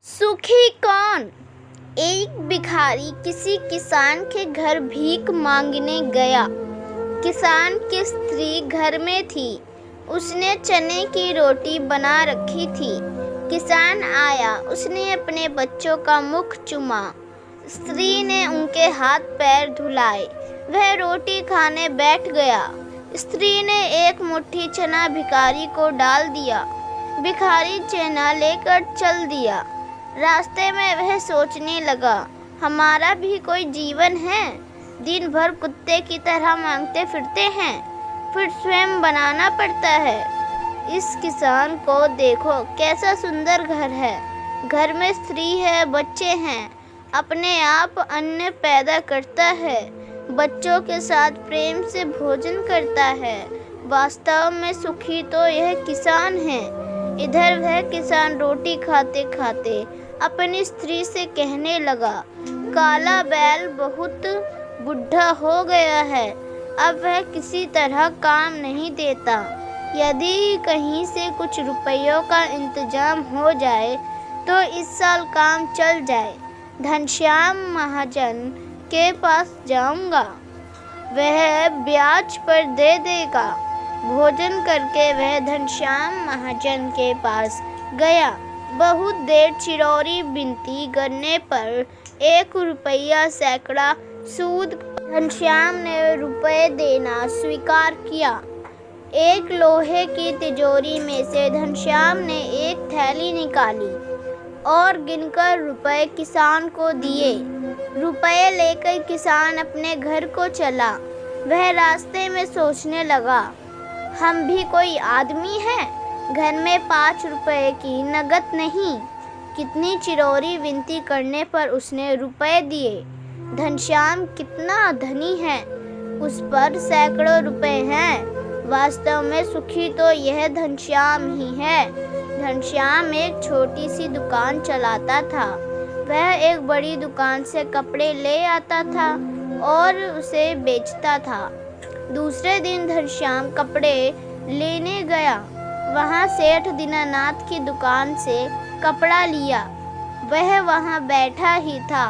सुखी कौन? एक भिखारी किसी किसान के घर भीख मांगने गया। किसान की स्त्री घर में थी। उसने चने की रोटी बना रखी थी। किसान आया, उसने अपने बच्चों का मुख चूमा। स्त्री ने उनके हाथ पैर धुलाए। वह रोटी खाने बैठ गया। स्त्री ने एक मुट्ठी चना भिखारी को डाल दिया। भिखारी चना लेकर चल दिया। रास्ते में वह सोचने लगा, हमारा भी कोई जीवन है। दिन भर कुत्ते की तरह मांगते फिरते हैं, फिर स्वयं बनाना पड़ता है। इस किसान को देखो, कैसा सुंदर घर है। घर में स्त्री है, बच्चे हैं, अपने आप अन्न पैदा करता है, बच्चों के साथ प्रेम से भोजन करता है। वास्तव में सुखी तो यह किसान है। इधर वह किसान रोटी खाते खाते अपनी स्त्री से कहने लगा, काला बैल बहुत बुढ़ा हो गया है, अब वह किसी तरह काम नहीं देता। यदि कहीं से कुछ रुपयों का इंतजाम हो जाए तो इस साल काम चल जाए। घनश्याम महाजन के पास जाऊंगा, वह ब्याज पर दे देगा। भोजन करके वह घनश्याम महाजन के पास गया। बहुत देर चिरौरी विनती करने पर 1 रुपया सैकड़ा सूद घनश्याम ने रुपए देना स्वीकार किया। एक लोहे की तिजोरी में से घनश्याम ने एक थैली निकाली और गिनकर रुपए किसान को दिए। रुपए लेकर किसान अपने घर को चला। वह रास्ते में सोचने लगा, हम भी कोई आदमी हैं, घर में 5 रुपए की नगद नहीं। कितनी चिरौरी विनती करने पर उसने रुपए दिए। घनश्याम कितना धनी है, उस पर सैकड़ों रुपए हैं। वास्तव में सुखी तो यह घनश्याम ही है। घनश्याम एक छोटी सी दुकान चलाता था। वह एक बड़ी दुकान से कपड़े ले आता था और उसे बेचता था। दूसरे दिन घनश्याम कपड़े लेने गया। वहाँ सेठ दीनानाथ की दुकान से कपड़ा लिया। वह वहाँ बैठा ही था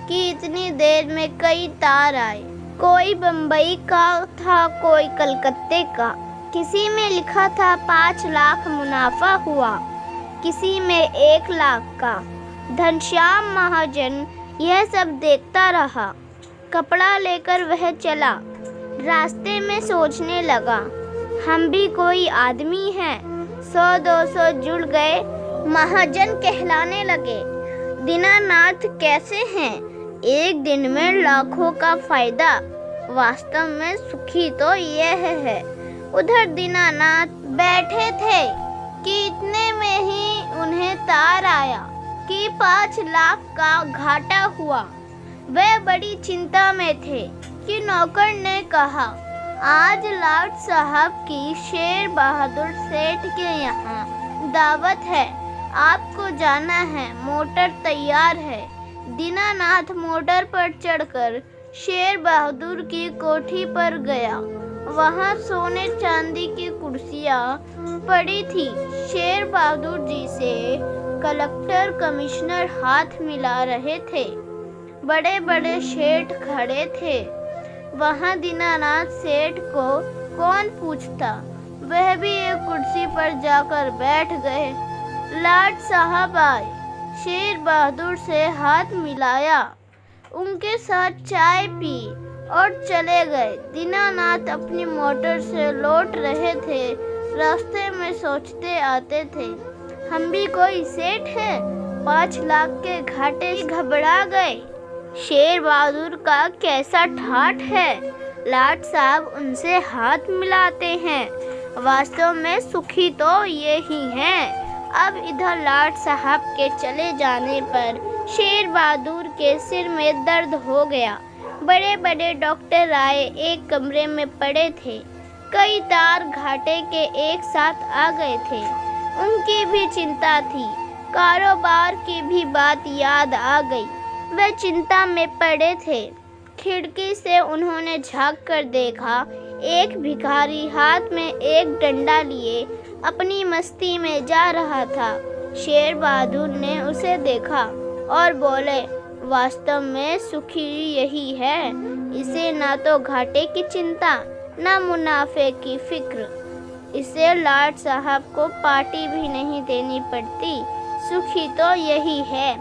कि इतनी देर में कई तार आए। कोई बम्बई का था, कोई कलकत्ते का। किसी में लिखा था 5 लाख मुनाफा हुआ, किसी में 1 लाख का। घनश्याम महाजन यह सब देखता रहा। कपड़ा लेकर वह चला। रास्ते में सोचने लगा, हम भी कोई आदमी हैं। 100-200 जुड़ गए, महाजन कहलाने लगे। दीनानाथ कैसे हैं, एक दिन में लाखों का फायदा। वास्तव में सुखी तो यह है। उधर दीनानाथ बैठे थे कि इतने में ही उन्हें तार आया कि 5 लाख का घाटा हुआ। वे बड़ी चिंता में थे कि नौकर ने कहा, आज लाट साहब की शेर बहादुर सेठ के यहाँ दावत है, आपको जाना है, मोटर तैयार है। दीनानाथ मोटर पर चढ़कर शेर बहादुर की कोठी पर गया। वहाँ सोने चांदी की कुर्सियाँ पड़ी थी। शेर बहादुर जी से कलेक्टर कमिश्नर हाथ मिला रहे थे। बड़े बड़े सेठ खड़े थे। वहाँ दीनानाथ सेठ को कौन पूछता, वह भी एक कुर्सी पर जाकर बैठ गए। लाट साहब आए, शेर बहादुर से हाथ मिलाया, उनके साथ चाय पी और चले गए। दीनानाथ अपनी मोटर से लौट रहे थे। रास्ते में सोचते आते थे, हम भी कोई सेठ हैं, 5 लाख के घाटे से घबरा गए। शेर बहादुर का कैसा ठाठ है, लाट साहब उनसे हाथ मिलाते हैं। वास्तव में सुखी तो ये ही हैं। अब इधर लाट साहब के चले जाने पर शेर बहादुर के सिर में दर्द हो गया। बड़े बड़े डॉक्टर आए, एक कमरे में पड़े थे। कई तार घाटे के एक साथ आ गए थे। उनकी भी चिंता थी। कारोबार की भी बात याद आ गई। वे चिंता में पड़े थे। खिड़की से उन्होंने झांक कर देखा, एक भिखारी हाथ में एक डंडा लिए अपनी मस्ती में जा रहा था। शेर बहादुर ने उसे देखा और बोले, वास्तव में सुखी यही है, इसे ना तो घाटे की चिंता ना मुनाफे की फिक्र, इसे लाट साहब को पार्टी भी नहीं देनी पड़ती, सुखी तो यही है।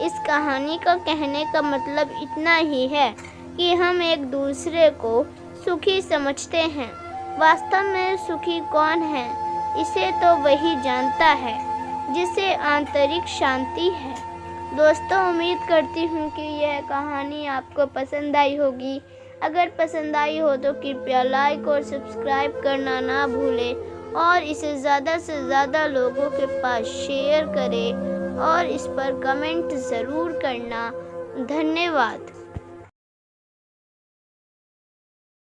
इस कहानी का कहने का मतलब इतना ही है कि हम एक दूसरे को सुखी समझते हैं। वास्तव में सुखी कौन है, इसे तो वही जानता है जिसे आंतरिक शांति है। दोस्तों, उम्मीद करती हूँ कि यह कहानी आपको पसंद आई होगी। अगर पसंद आई हो तो कृपया लाइक और सब्सक्राइब करना ना भूलें और इसे ज़्यादा से ज़्यादा लोगों के पास शेयर करें और इस पर कमेंट ज़रूर करना। धन्यवाद।